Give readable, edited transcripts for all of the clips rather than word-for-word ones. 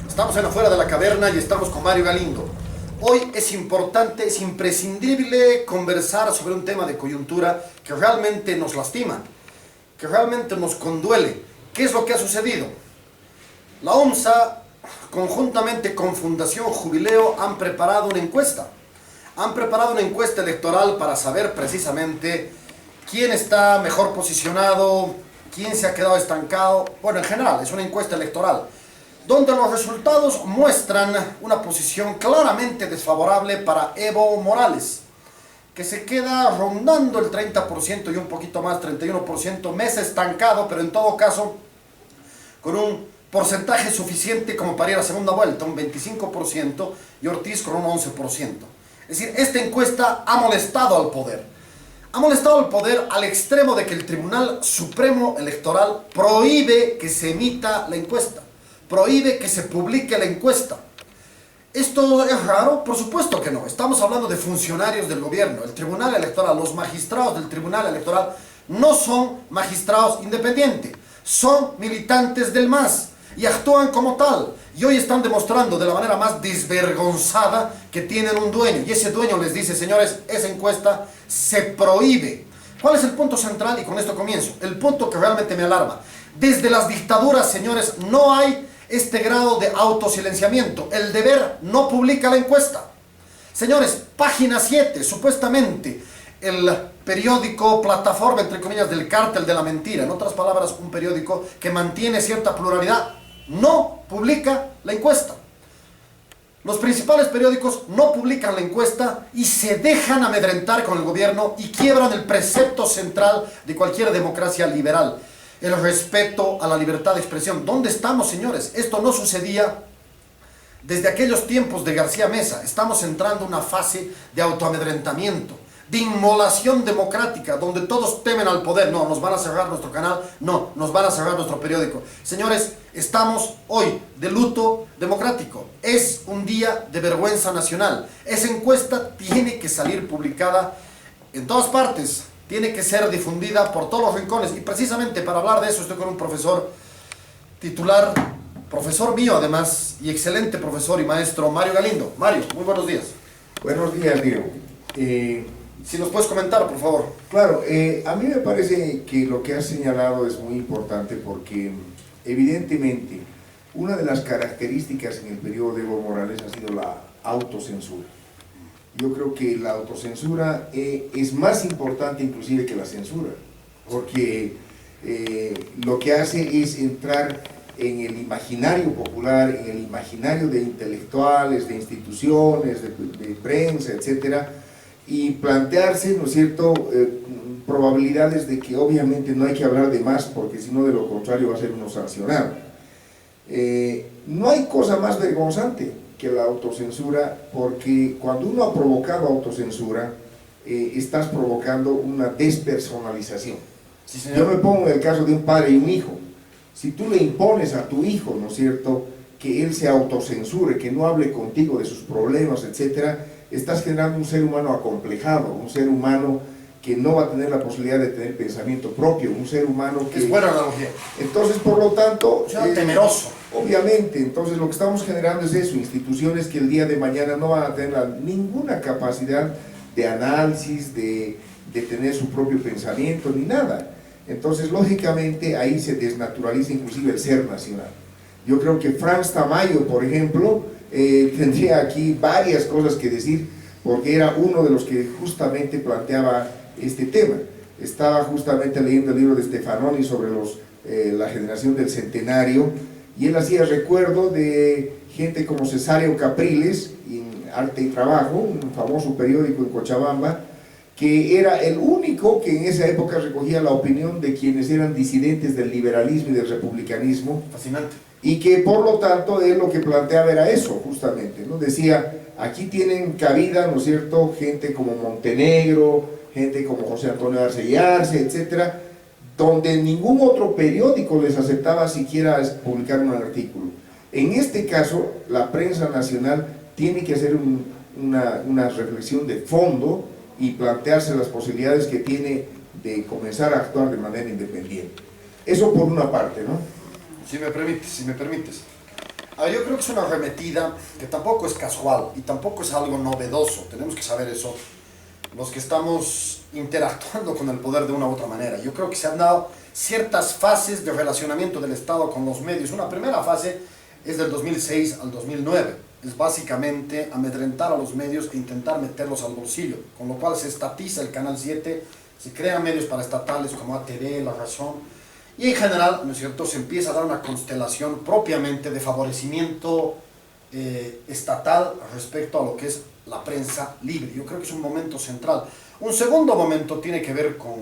Estamos en Afuera de la Caverna y estamos con Mario Galindo. Hoy es importante, es imprescindible conversar sobre un tema de coyuntura que realmente nos lastima, que realmente nos conduele. ¿Qué es lo que ha sucedido? La OMSA, conjuntamente con Fundación Jubileo, han preparado una encuesta. Han preparado una encuesta electoral para saber precisamente quién está mejor posicionado, quién se ha quedado estancado. Bueno, en general, es una encuesta electoral, donde los resultados muestran una posición claramente desfavorable para Evo Morales, que se queda rondando el 30% y un poquito más, 31%, mes estancado, pero en todo caso con un porcentaje suficiente como para ir a segunda vuelta, un 25%, y Ortiz con un 11%. Es decir, esta encuesta ha molestado al poder. Ha molestado al poder al extremo de que el Tribunal Supremo Electoral prohíbe que se emita la encuesta, prohíbe que se publique la encuesta. ¿Esto es raro? Por supuesto que no. Estamos hablando de funcionarios del gobierno. El Tribunal Electoral, los magistrados del Tribunal Electoral no son magistrados independientes, son militantes del MAS y actúan como tal. Y hoy están demostrando de la manera más desvergonzada que tienen un dueño. Y ese dueño les dice: señores, esa encuesta se prohíbe. ¿Cuál es el punto central? Y con esto comienzo. El punto que realmente me alarma. Desde las dictaduras, señores, no hay este grado de autosilenciamiento. El Deber no publica la encuesta. Señores, Página 7, supuestamente el periódico, plataforma, entre comillas, del cártel de la mentira, en otras palabras, un periódico que mantiene cierta pluralidad, no publica la encuesta. Los principales periódicos no publican la encuesta y se dejan amedrentar con el gobierno y quiebran el precepto central de cualquier democracia liberal: el respeto a la libertad de expresión. ¿Dónde estamos, señores? Esto no sucedía desde aquellos tiempos de García Meza. Estamos entrando en una fase de autoamedrentamiento, de inmolación democrática, donde todos temen al poder. No, nos van a cerrar nuestro canal, no, nos van a cerrar nuestro periódico. Señores, estamos hoy de luto democrático. Es un día de vergüenza nacional. Esa encuesta tiene que salir publicada en todas partes, tiene que ser difundida por todos los rincones. Y precisamente para hablar de eso estoy con un profesor titular, profesor mío además, y excelente profesor y maestro, Mario Galindo. Mario, muy buenos días. Buenos días, Diego. Si nos puedes comentar, por favor. Claro, a mí me parece que lo que has señalado es muy importante porque evidentemente una de las características en el periodo de Evo Morales ha sido la autocensura. Yo creo que la autocensura es más importante inclusive que la censura, porque lo que hace es entrar en el imaginario popular, en el imaginario de intelectuales, de instituciones, de prensa, etcétera, y plantearse, ¿no es cierto?, probabilidades de que obviamente no hay que hablar de más, porque si no, de lo contrario va a ser uno sancionado. No hay cosa más vergonzante que la autocensura, porque cuando uno ha provocado autocensura, estás provocando una despersonalización. Sí, señor. Yo me pongo en el caso de un padre y un hijo. Si tú le impones a tu hijo, ¿no es cierto?, que él se autocensure, que no hable contigo de sus problemas, etcétera, estás generando un ser humano acomplejado, un ser humano que no va a tener la posibilidad de tener pensamiento propio, un ser humano que... Es buena analogía. Entonces, por lo tanto... temeroso. Obviamente, entonces lo que estamos generando es eso, instituciones que el día de mañana no van a tener ninguna capacidad de análisis, de tener su propio pensamiento, ni nada. Entonces, lógicamente, ahí se desnaturaliza inclusive el ser nacional. Yo creo que Franz Tamayo, por ejemplo, tendría aquí varias cosas que decir, porque era uno de los que justamente planteaba este tema. Estaba justamente leyendo el libro de Stefanoni sobre la generación del centenario, y él hacía recuerdo de gente como Cesario Capriles, en Arte y Trabajo, un famoso periódico en Cochabamba, que era el único que en esa época recogía la opinión de quienes eran disidentes del liberalismo y del republicanismo. Fascinante. Y que por lo tanto él lo que planteaba era eso, justamente, ¿no? Decía, aquí tienen cabida, ¿no es cierto?, gente como Montenegro, gente como José Antonio Arce y Arce, etcétera, donde ningún otro periódico les aceptaba siquiera publicar un artículo. En este caso, la prensa nacional tiene que hacer una reflexión de fondo y plantearse las posibilidades que tiene de comenzar a actuar de manera independiente. Eso por una parte, ¿no? Si me permites, si me permites. A ver, yo creo que es una arremetida que tampoco es casual y tampoco es algo novedoso. Tenemos que saber eso, los que estamos interactuando con el poder de una u otra manera. Yo creo que se han dado ciertas fases de relacionamiento del Estado con los medios. Una primera fase es del 2006 al 2009. Es básicamente amedrentar a los medios e intentar meterlos al bolsillo, con lo cual se estatiza el Canal 7, se crean medios paraestatales como ATV, La Razón, y en general, ¿no es cierto?, se empieza a dar una constelación propiamente de favorecimiento estatal respecto a lo que es la prensa libre. Yo creo que es un momento central. Un segundo momento tiene que ver con,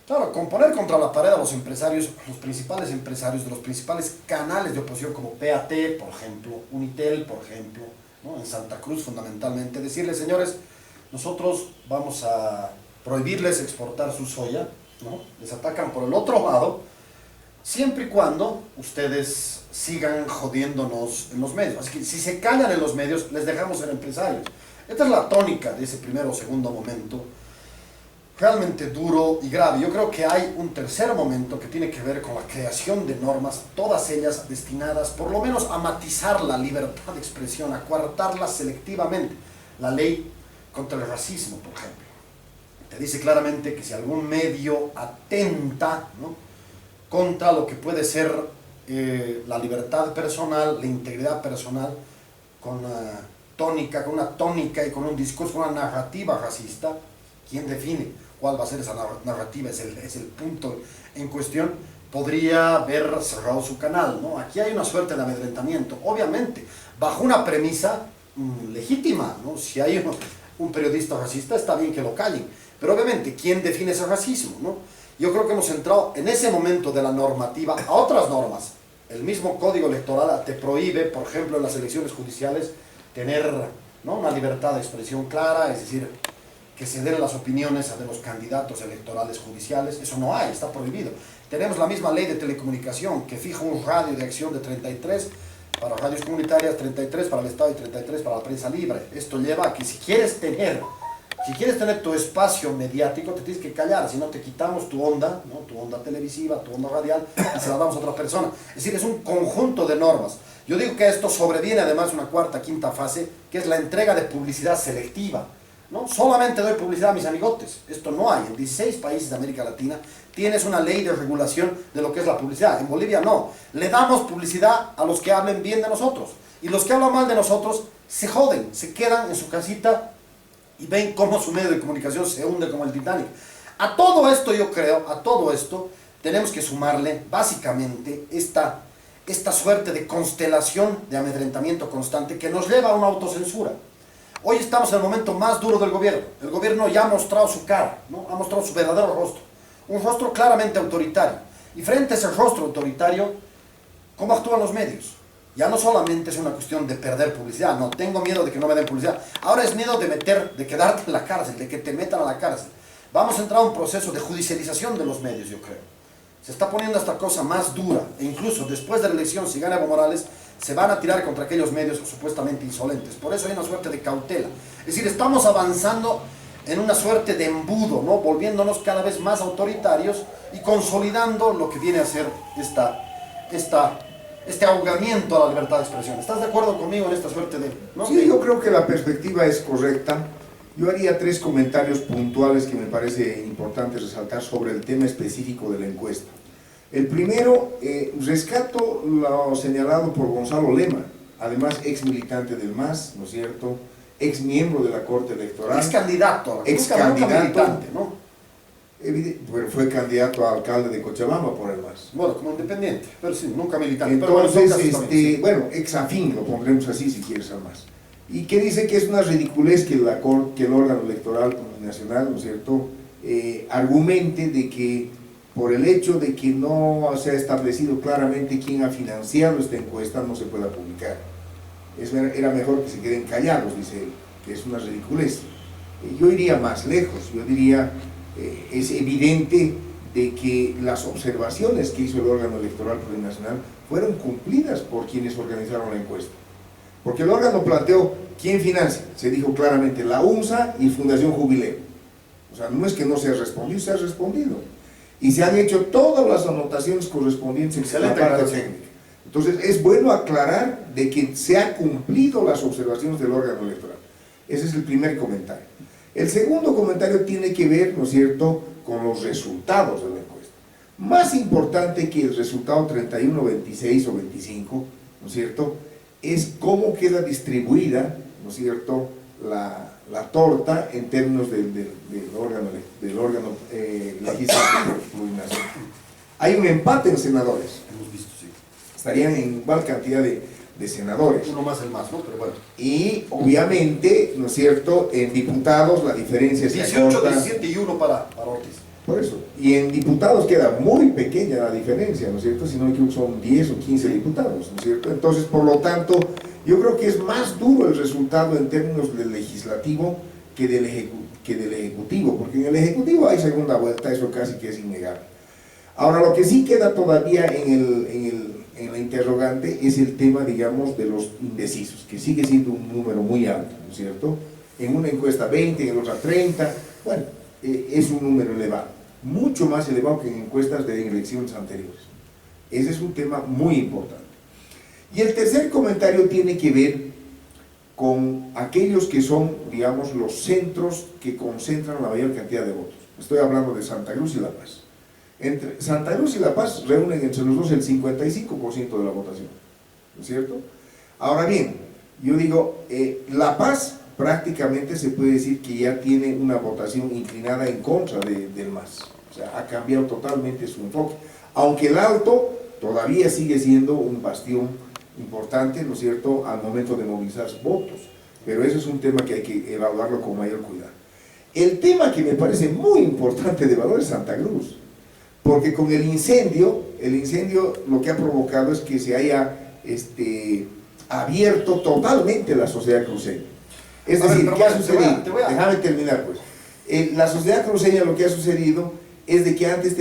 claro, con poner contra la pared a los empresarios, los principales empresarios de los principales canales de oposición como PAT, por ejemplo, Unitel, por ejemplo, ¿no?, en Santa Cruz fundamentalmente, decirles, señores, nosotros vamos a prohibirles exportar su soya, ¿no? Les atacan por el otro lado, siempre y cuando ustedes sigan jodiéndonos en los medios. Así que si se callan en los medios, les dejamos ser empresarios. Esta es la tónica de ese primero o segundo momento, realmente duro y grave. Yo creo que hay un tercer momento que tiene que ver con la creación de normas, todas ellas destinadas por lo menos a matizar la libertad de expresión, a coartarla selectivamente. La ley contra el racismo, por ejemplo, te dice claramente que si algún medio atenta, ¿no?, contra lo que puede ser la libertad personal, la integridad personal, con una tónica y con un discurso, una narrativa racista, ¿quién define cuál va a ser esa narrativa? Es el punto en cuestión. Podría haber cerrado su canal, ¿no? Aquí hay una suerte de amedrentamiento, obviamente, bajo una premisa legítima, ¿no? Si hay un periodista racista, está bien que lo callen, pero obviamente, ¿quién define ese racismo, ¿no? Yo creo que hemos entrado en ese momento de la normativa a otras normas. El mismo Código Electoral te prohíbe, por ejemplo, en las elecciones judiciales, tener, ¿no?, una libertad de expresión clara, es decir, que se den las opiniones de los candidatos electorales judiciales. Eso no hay, está prohibido. Tenemos la misma ley de telecomunicación que fija un radio de acción de 33 para radios comunitarias, 33 para el Estado y 33 para la prensa libre. Esto lleva a que si quieres tener tu espacio mediático, te tienes que callar, si no te quitamos tu onda, ¿no?, tu onda televisiva, tu onda radial, y se la damos a otra persona. Es decir, es un conjunto de normas. Yo digo que a esto sobreviene además una cuarta, quinta fase, que es la entrega de publicidad selectiva, ¿no? Solamente doy publicidad a mis amigotes. Esto no hay. En 16 países de América Latina tienes una ley de regulación de lo que es la publicidad. En Bolivia no. Le damos publicidad a los que hablen bien de nosotros. Y los que hablan mal de nosotros se joden, se quedan en su casita y ven cómo su medio de comunicación se hunde como el Titanic. A todo esto, yo creo, a todo esto, tenemos que sumarle básicamente esta suerte de constelación de amedrentamiento constante que nos lleva a una autocensura. Hoy estamos en el momento más duro del gobierno. El gobierno ya ha mostrado su cara, ¿no?, ha mostrado su verdadero rostro. Un rostro claramente autoritario. Y frente a ese rostro autoritario, ¿cómo actúan los medios? Ya no solamente es una cuestión de perder publicidad, no, tengo miedo de que no me den publicidad. Ahora es miedo de quedarte en la cárcel, de que te metan a la cárcel. Vamos a entrar a un proceso de judicialización de los medios, yo creo. Se está poniendo esta cosa más dura, e incluso después de la elección, si gana Evo Morales, se van a tirar contra aquellos medios supuestamente insolentes. Por eso hay una suerte de cautela. Es decir, estamos avanzando en una suerte de embudo, ¿no?, volviéndonos cada vez más autoritarios y consolidando lo que viene a ser este ahogamiento a la libertad de expresión. ¿Estás de acuerdo conmigo en esta suerte de...? ¿no? Sí, yo creo que la perspectiva es correcta. Yo haría 3 comentarios puntuales que me parece importante resaltar sobre el tema específico de la encuesta. El primero, rescato lo señalado por Gonzalo Lema, además ex militante del MAS, ¿no es cierto?, ex miembro de la Corte Electoral. Ex candidato, nunca militante, ¿no? Bueno, fue candidato a alcalde de Cochabamba por el MAS. Bueno, como independiente, pero sí, nunca militante. Entonces, bueno, ex afín, lo pondremos así si quieres al MAS. Y que dice que es una ridiculez que el órgano electoral nacional, ¿no es cierto?, argumente de que por el hecho de que no se ha establecido claramente quién ha financiado esta encuesta, no se pueda publicar. Era mejor que se queden callados, dice él, que es una ridiculez. Yo iría más lejos, yo diría, es evidente de que las observaciones que hizo el órgano electoral plurinacional fueron cumplidas por quienes organizaron la encuesta. Porque el órgano planteó quién financia, se dijo claramente la UNSA y Fundación Jubileo. O sea, no es que no se ha respondido, se ha respondido. Y se han hecho todas las anotaciones correspondientes en la parte técnica. Entonces es bueno aclarar de que se han cumplido las observaciones del órgano electoral. Ese es el primer comentario. El segundo comentario tiene que ver, ¿no es cierto?, con los resultados de la encuesta. Más importante que el resultado 31, 26 o 25, ¿no es cierto?, es cómo queda distribuida, ¿no es cierto?, la torta en términos del órgano legislativo plurinacional. Hay un empate en senadores. Hemos visto, sí. Estarían en igual cantidad de senadores. Uno más el más, ¿no? Pero bueno. Y obviamente, ¿no es cierto?, en diputados la diferencia se 18, acorta. 17 y 1 para Ortiz. Por eso. Y en diputados queda muy pequeña la diferencia, ¿no es cierto? Si no me equivoco, son 10 o 15 diputados, ¿no es cierto? Entonces, por lo tanto, yo creo que es más duro el resultado en términos del legislativo que del ejecutivo, porque en el ejecutivo hay segunda vuelta, eso casi que es innegable. Ahora, lo que sí queda todavía en la interrogante es el tema, digamos, de los indecisos, que sigue siendo un número muy alto, ¿no es cierto? En una encuesta 20, en otra 30, bueno, es un número elevado, mucho más elevado que en encuestas de elecciones anteriores. Ese es un tema muy importante. Y el tercer comentario tiene que ver con aquellos que son, digamos, los centros que concentran la mayor cantidad de votos. Estoy hablando de Santa Cruz y La Paz. Entre Santa Cruz y La Paz reúnen entre los dos el 55% de la votación, ¿no es cierto? Ahora bien, yo digo, La Paz prácticamente se puede decir que ya tiene una votación inclinada en contra del MAS, o sea, ha cambiado totalmente su enfoque, aunque el Alto todavía sigue siendo un bastión importante, ¿no es cierto?, al momento de movilizar votos, pero eso es un tema que hay que evaluarlo con mayor cuidado. El tema que me parece muy importante de evaluar es Santa Cruz, porque con el incendio lo que ha provocado es que se haya abierto totalmente la sociedad cruceña. Es decir, ¿qué ha sucedido? Déjame terminar, pues. La sociedad cruceña, lo que ha sucedido es de que antes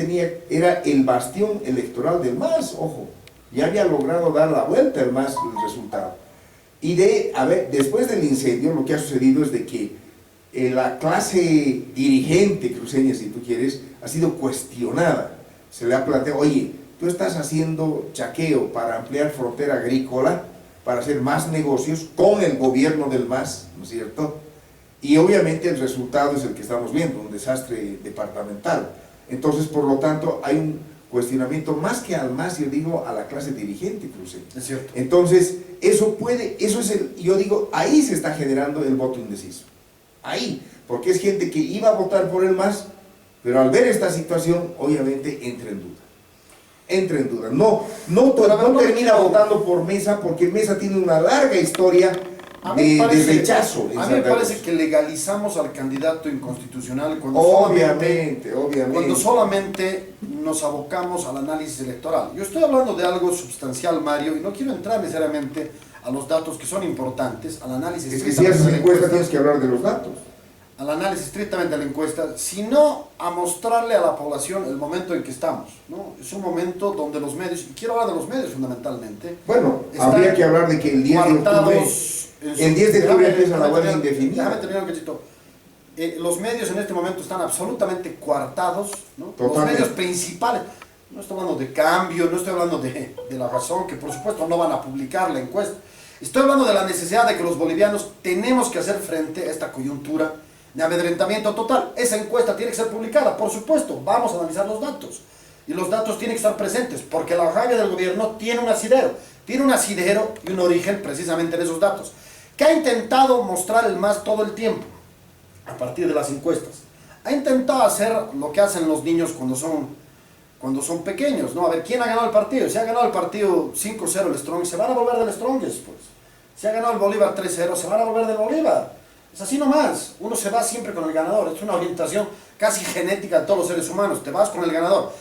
era el bastión electoral del MAS, ojo, ya había logrado dar la vuelta el MAS el resultado. Y después del incendio, lo que ha sucedido es de que la clase dirigente cruceña, si tú quieres, ha sido cuestionada. Se le ha planteado, oye, tú estás haciendo chaqueo para ampliar frontera agrícola, para hacer más negocios con el gobierno del MAS, ¿no es cierto? Y obviamente el resultado es el que estamos viendo, un desastre departamental. Entonces, por lo tanto, hay un cuestionamiento más que al MAS, yo digo, a la clase dirigente cruceña. Es cierto. yo digo, ahí se está generando el voto indeciso. Ahí, porque es gente que iba a votar por el MAS, pero al ver esta situación, obviamente entra en duda. Entra en duda. No termina votando por Mesa, porque Mesa tiene una larga historia de rechazo. A mí me parece que legalizamos al candidato inconstitucional cuando obviamente solamente nos abocamos al análisis electoral. Yo estoy hablando de algo sustancial, Mario, y no quiero entrar necesariamente a los datos que son importantes, al análisis. Es que si haces la encuesta tienes que hablar de los datos. Al análisis estrictamente de la encuesta, sino a mostrarle a la población el momento en que estamos, ¿no? Es un momento donde los medios, y quiero hablar de los medios fundamentalmente. Bueno, habría que hablar de que el 10 de octubre empieza la huelga indefinida. Déjame terminar un cachito. Los medios en este momento están absolutamente coartados, ¿no? Totalmente. Los medios principales. No estoy hablando de cambio, no estoy hablando de la razón, que por supuesto no van a publicar la encuesta. Estoy hablando de la necesidad de que los bolivianos tenemos que hacer frente a esta coyuntura de amedrentamiento total. Esa encuesta tiene que ser publicada, por supuesto, vamos a analizar los datos. Y los datos tienen que estar presentes, porque la rabia del gobierno tiene un asidero y un origen precisamente en esos datos, que ha intentado mostrar el MAS todo el tiempo, a partir de las encuestas. Ha intentado hacer lo que hacen los niños cuando son pequeños, ¿no? A ver, ¿quién ha ganado el partido? Si ha ganado el partido 5-0 el Strongest, se van a volver del Strongest, pues. Si ha ganado el Bolívar 3-0, se van a volver del Bolívar. Es así nomás, uno se va siempre con el ganador, es una orientación casi genética de todos los seres humanos, te vas con el ganador.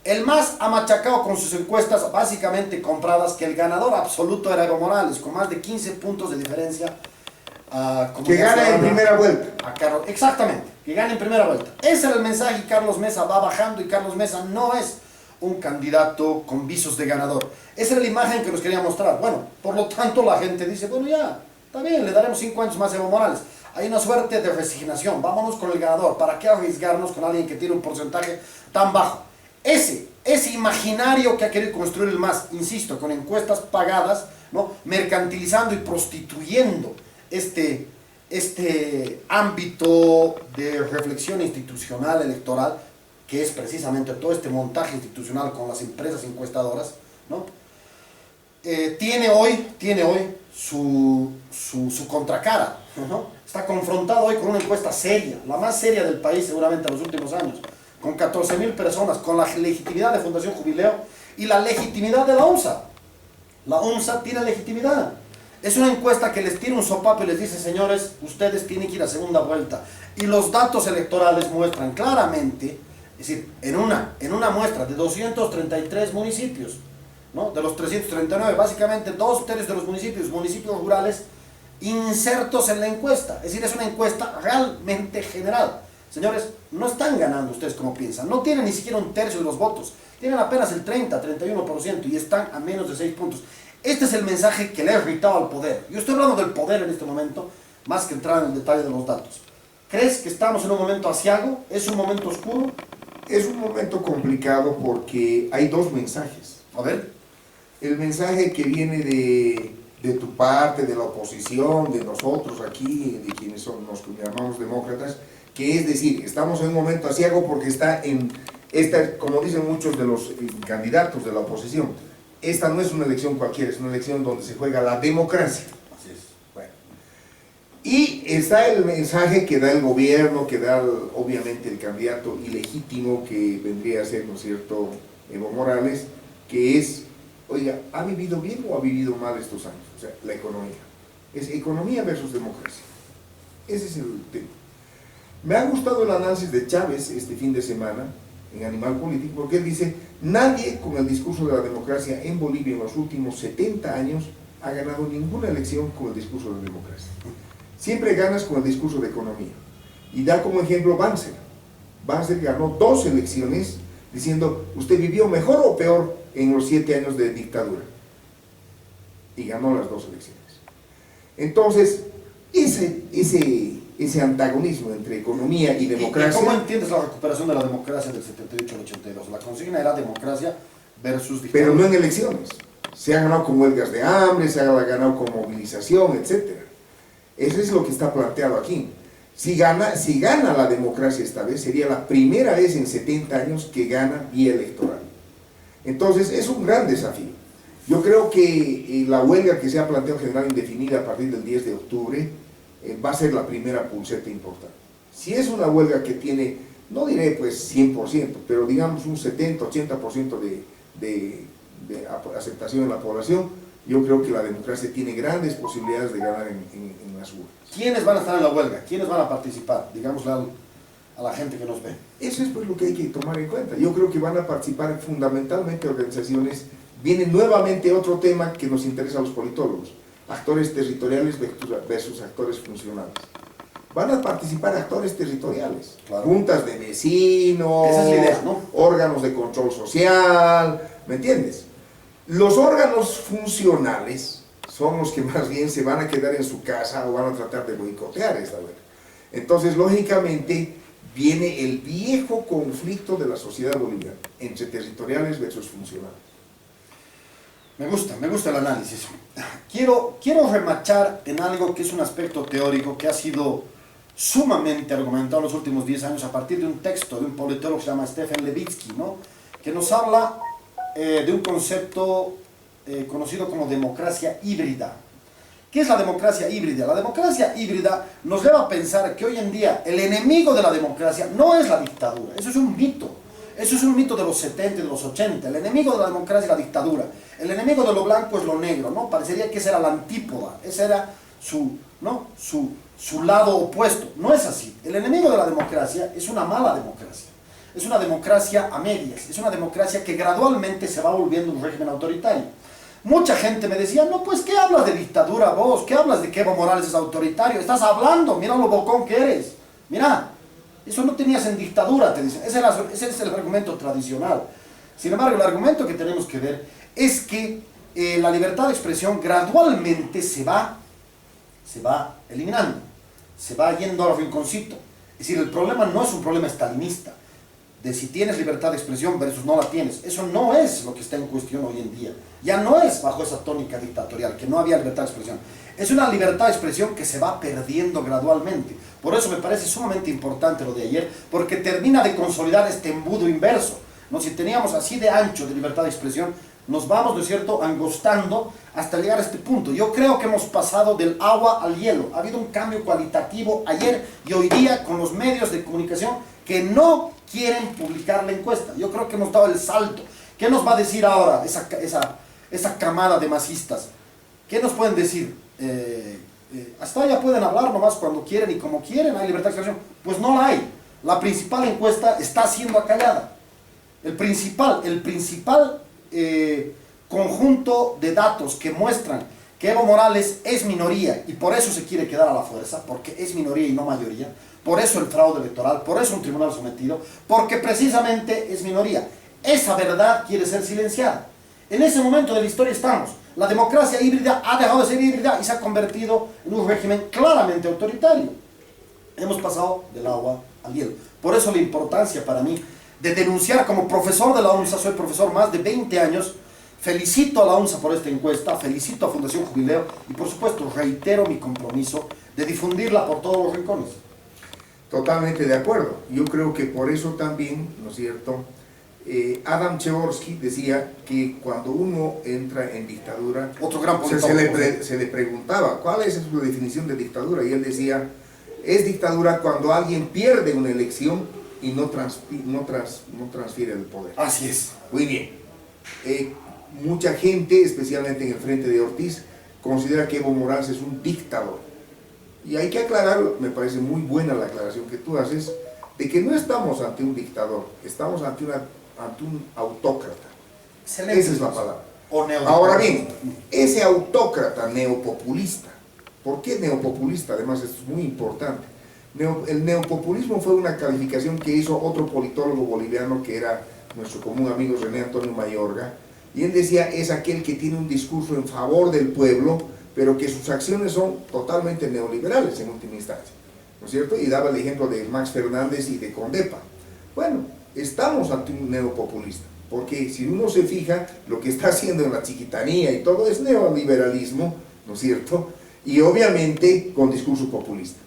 El MAS ha machacado con sus encuestas básicamente compradas que el ganador absoluto era Evo Morales, con más de 15 puntos de diferencia. Que gana en primera vuelta. Exactamente, que gane en primera vuelta. Ese era el mensaje y Carlos Mesa va bajando y Carlos Mesa no es un candidato con visos de ganador. Esa era la imagen que nos quería mostrar. Bueno, por lo tanto la gente dice, bueno ya, está bien, le daremos 5 años más a Evo Morales. Hay una suerte de resignación, vámonos con el ganador, ¿para qué arriesgarnos con alguien que tiene un porcentaje tan bajo? Ese ese imaginario que ha querido construir el MAS, insisto, con encuestas pagadas, ¿no? Mercantilizando y prostituyendo este ámbito de reflexión institucional electoral, que es precisamente todo este montaje institucional con las empresas encuestadoras, ¿no? Tiene hoy su contracara, ¿no? Está confrontado hoy con una encuesta seria, la más seria del país seguramente en los últimos años, con 14.000 personas, con la legitimidad de Fundación Jubileo y la legitimidad de la UNSA. La UNSA tiene legitimidad. Es una encuesta que les tira un sopapo y les dice, señores, ustedes tienen que ir a segunda vuelta. Y los datos electorales muestran claramente, es decir, en una muestra de 233 municipios, ¿no? De los 339, básicamente 2/3 de los municipios rurales, insertos en la encuesta. Es decir, es una encuesta realmente general. Señores, no están ganando ustedes como piensan. No tienen ni siquiera 1/3 de los votos. Tienen apenas el 30-31% y están a menos de 6 puntos. Este es el mensaje que le ha irritado al poder. Yo estoy hablando del poder en este momento, más que entrar en el detalle de los datos. ¿Crees que estamos en un momento aciago? ¿Es un momento oscuro? Es un momento complicado porque hay dos mensajes. A ver. El mensaje que viene de tu parte, de la oposición, de nosotros aquí, de quienes son los que llamamos demócratas, que es decir, estamos en un momento aciago porque como dicen muchos de los candidatos de la oposición, esta no es una elección cualquiera, es una elección donde se juega la democracia. Así es. Bueno. Y está el mensaje que da el gobierno, que da obviamente el candidato ilegítimo que vendría a ser, ¿no es cierto?, Evo Morales, que es, oiga, ¿ha vivido bien o ha vivido mal estos años? O sea, la economía. Es economía versus democracia. Ese es el tema. Me ha gustado el análisis de Chávez este fin de semana en Animal Político, porque él dice, nadie con el discurso de la democracia en Bolivia en los últimos 70 años ha ganado ninguna elección con el discurso de la democracia. Siempre ganas con el discurso de economía. Y da como ejemplo Banzer. Banzer ganó 2 elecciones diciendo, ¿usted vivió mejor o peor en los 7 años de dictadura? Y ganó las 2 elecciones. Entonces, ese antagonismo entre economía y democracia... ¿Y cómo entiendes la recuperación de la democracia del 78 al 82? La consigna era democracia versus dictadura. Pero no en elecciones. Se ha ganado con huelgas de hambre, se ha ganado con movilización, etc. Eso es lo que está planteado aquí. Si gana la democracia esta vez, sería la primera vez en 70 años que gana vía electoral. Entonces, es un gran desafío. Yo creo que la huelga que se ha planteado en general indefinida a partir del 10 de octubre va a ser la primera pulseta importante. Si es una huelga que tiene, no diré pues 100%, pero digamos un 70-80% de aceptación en la población, yo creo que la democracia tiene grandes posibilidades de ganar en las urnas. ¿Quiénes van a estar en la huelga? ¿Quiénes van a participar? Digámosle a la gente que nos ve. Eso es pues lo que hay que tomar en cuenta. Yo creo que van a participar fundamentalmente organizaciones. Viene nuevamente otro tema que nos interesa a los politólogos: actores territoriales versus actores funcionales. Van a participar actores territoriales, claro. Juntas de vecinos, esa es la idea, ¿no? Órganos de control social, ¿me entiendes? Los órganos funcionales son los que más bien se van a quedar en su casa o van a tratar de boicotear esta huelga. Entonces, lógicamente, viene el viejo conflicto de la sociedad boliviana entre territoriales versus funcionales. Me gusta el análisis. Quiero remachar en algo que es un aspecto teórico que ha sido sumamente argumentado en los últimos 10 años a partir de un texto de un politólogo que se llama Stefan Levitsky, ¿no? Que nos habla de un concepto conocido como democracia híbrida. ¿Qué es la democracia híbrida? La democracia híbrida nos lleva a pensar que hoy en día el enemigo de la democracia no es la dictadura. Eso es un mito. Eso es un mito de los 70 y de los 80. El enemigo de la democracia es la dictadura. El enemigo de lo blanco es lo negro, ¿no? Parecería que esa era la antípoda. Ese era su lado opuesto. No es así. El enemigo de la democracia es una mala democracia. Es una democracia a medias. Es una democracia que gradualmente se va volviendo un régimen autoritario. Mucha gente me decía, no, pues, ¿qué hablas de dictadura vos? ¿Qué hablas de que Evo Morales es autoritario? Estás hablando, mira lo bocón que eres. Mira, eso no tenías en dictadura, te dicen. Ese es el argumento tradicional. Sin embargo, el argumento que tenemos que ver es que la libertad de expresión gradualmente se va eliminando, se va yendo al rinconcito. Es decir, el problema no es un problema estalinista. de si tienes libertad de expresión versus no la tienes. Eso no es lo que está en cuestión hoy en día. Ya no es bajo esa tónica dictatorial, que no había libertad de expresión. Es una libertad de expresión que se va perdiendo gradualmente. Por eso me parece sumamente importante lo de ayer, porque termina de consolidar este embudo inverso, ¿no? Si teníamos así de ancho de libertad de expresión, nos vamos, ¿no es cierto?, angostando hasta llegar a este punto. Yo creo que hemos pasado del agua al hielo. Ha habido un cambio cualitativo ayer y hoy día con los medios de comunicación que no quieren publicar la encuesta. Yo creo que hemos dado el salto. ¿Qué nos va a decir ahora esa camada de masistas? ¿Qué nos pueden decir? Hasta ya pueden hablar nomás cuando quieren y como quieren, hay libertad de expresión. Pues no la hay. La principal encuesta está siendo acallada. El principal conjunto de datos que muestran que Evo Morales es minoría y por eso se quiere quedar a la fuerza, porque es minoría y no mayoría, por eso el fraude electoral, por eso un tribunal sometido, porque precisamente es minoría. Esa verdad quiere ser silenciada. En ese momento de la historia estamos. La democracia híbrida ha dejado de ser híbrida y se ha convertido en un régimen claramente autoritario. Hemos pasado del agua al hielo. Por eso la importancia para mí de denunciar como profesor de la UNSA, soy profesor más de 20 años, felicito a la UNSA por esta encuesta, felicito a Fundación Jubileo y por supuesto reitero mi compromiso de difundirla por todos los rincones. Totalmente de acuerdo. Yo creo que por eso también, ¿no es cierto?, Adam Przeworski decía que cuando uno entra en dictadura, otro gran se le preguntaba ¿cuál es su definición de dictadura? Y él decía, es dictadura cuando alguien pierde una elección y no transfiere el poder. Así es. Muy bien. Mucha gente, especialmente en el frente de Ortiz, considera que Evo Morales es un dictador. Y hay que aclarar, me parece muy buena la aclaración que tú haces, de que no estamos ante un dictador, estamos ante un autócrata. Excelente. Esa es la palabra. Ahora bien, ese autócrata neopopulista, ¿por qué neopopulista? Además, esto es muy importante. El neopopulismo fue una calificación que hizo otro politólogo boliviano que era nuestro común amigo René Antonio Mayorga, y él decía, es aquel que tiene un discurso en favor del pueblo, pero que sus acciones son totalmente neoliberales en última instancia, ¿no es cierto? Y daba el ejemplo de Max Fernández y de Condepa. Bueno, estamos ante un neopopulista, porque si uno se fija, lo que está haciendo en la chiquitanía y todo es neoliberalismo, ¿no es cierto? Y obviamente con discurso populista.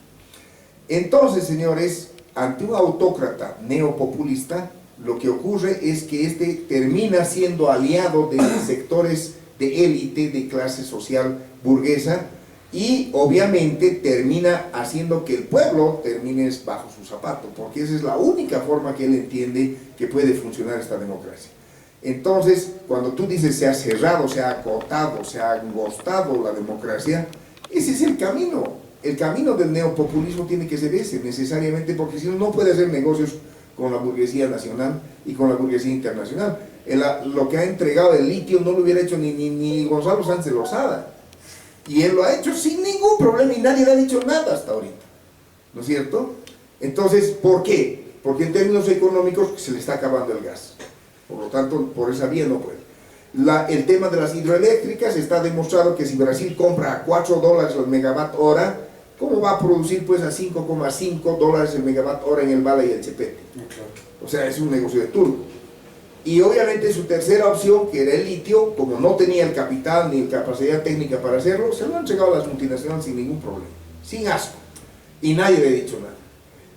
Entonces, señores, ante un autócrata neopopulista, lo que ocurre es que este termina siendo aliado de sectores de élite, de clase social burguesa, y obviamente termina haciendo que el pueblo termine bajo su zapato, porque esa es la única forma que él entiende que puede funcionar esta democracia. Entonces, cuando tú dices se ha cerrado, se ha acotado, se ha angostado la democracia, ese es el camino. El camino del neopopulismo tiene que ser ese, necesariamente, porque si no, no puede hacer negocios con la burguesía nacional y con la burguesía internacional. Lo que ha entregado el litio no lo hubiera hecho ni Gonzalo Sánchez Lozada. Y él lo ha hecho sin ningún problema y nadie le ha dicho nada hasta ahorita. ¿No es cierto? Entonces, ¿por qué? Porque en términos económicos se le está acabando el gas. Por lo tanto, por esa vía no puede. El tema de las hidroeléctricas está demostrado que si Brasil compra a $4 el megawatt hora, ¿cómo va a producir pues a $5,5 el megawatt hora en el Bala y el Chepete? O sea, es un negocio de turbo. Y obviamente su tercera opción, que era el litio, como no tenía el capital ni la capacidad técnica para hacerlo, se lo han entregado a las multinacionales sin ningún problema, sin asco. Y nadie le ha dicho nada.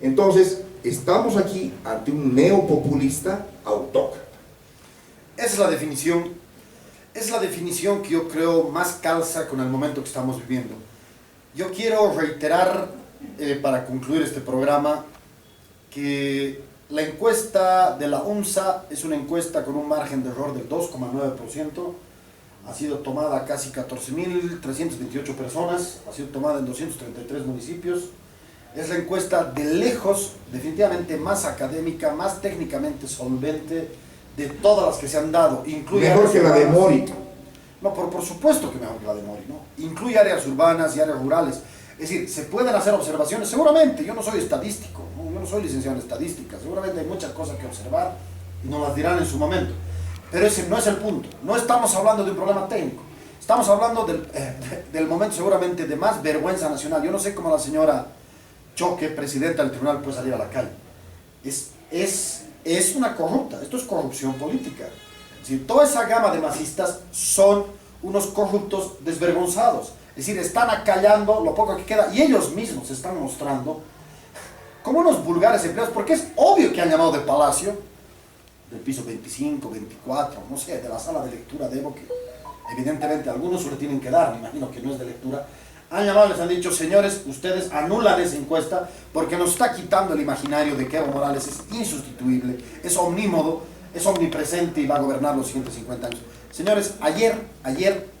Entonces, estamos aquí ante un neopopulista autócrata. Esa es la definición. Es la definición que yo creo más calza con el momento que estamos viviendo. Yo quiero reiterar, para concluir este programa, que la encuesta de la UNSA es una encuesta con un margen de error del 2,9%, ha sido tomada a casi 14.328 personas, ha sido tomada en 233 municipios, es la encuesta de lejos, definitivamente más académica, más técnicamente solvente de todas las que se han dado. Incluye mejor que la de Mori. No, por supuesto que mejor que la de Mori, ¿no? Incluye áreas urbanas y áreas rurales. Es decir, ¿se pueden hacer observaciones? Seguramente, yo no soy estadístico, ¿no? Yo no soy licenciado en estadística, seguramente hay muchas cosas que observar y nos las dirán en su momento. Pero ese no es el punto, no estamos hablando de un problema técnico, estamos hablando del momento seguramente de más vergüenza nacional. Yo no sé cómo la señora Choque, presidenta del tribunal, puede salir a la calle. Es es una corrupta, esto es corrupción política. Es decir, toda esa gama de masistas son unos corruptos desvergonzados. Es decir, están acallando lo poco que queda y ellos mismos se están mostrando como unos vulgares empleados, porque es obvio que han llamado de Palacio, del piso 25, 24, no sé, de la sala de lectura de Evo, que evidentemente algunos se le tienen que dar, me imagino que no es de lectura, han llamado y les han dicho, señores, ustedes anulan esa encuesta porque nos está quitando el imaginario de que Evo Morales es insustituible, es omnímodo, es omnipresente y va a gobernar los siguientes 50 años. Señores, ayer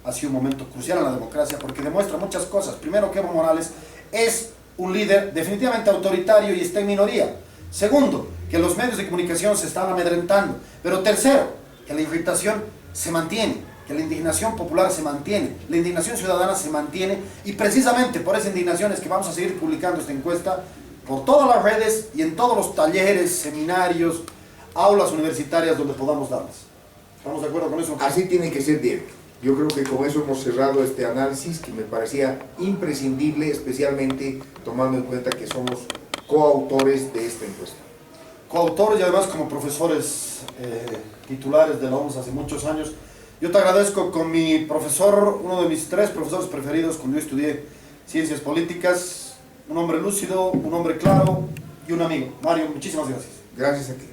ha sido un momento crucial en la democracia porque demuestra muchas cosas. Primero, que Evo Morales es un líder definitivamente autoritario y está en minoría. Segundo, que los medios de comunicación se están amedrentando. Pero tercero, que la irritación se mantiene, que la indignación popular se mantiene, la indignación ciudadana se mantiene, y precisamente por esa indignación es que vamos a seguir publicando esta encuesta por todas las redes y en todos los talleres, seminarios, aulas universitarias donde podamos darlas. ¿Estamos de acuerdo con eso? Así tiene que ser, Diego. Yo creo que con eso hemos cerrado este análisis que me parecía imprescindible, especialmente tomando en cuenta que somos coautores de esta encuesta. Coautores y además como profesores titulares de la OMS hace muchos años. Yo te agradezco con mi profesor, uno de mis 3 profesores preferidos cuando yo estudié Ciencias Políticas, un hombre lúcido, un hombre claro y un amigo. Mario, muchísimas gracias. Gracias a ti.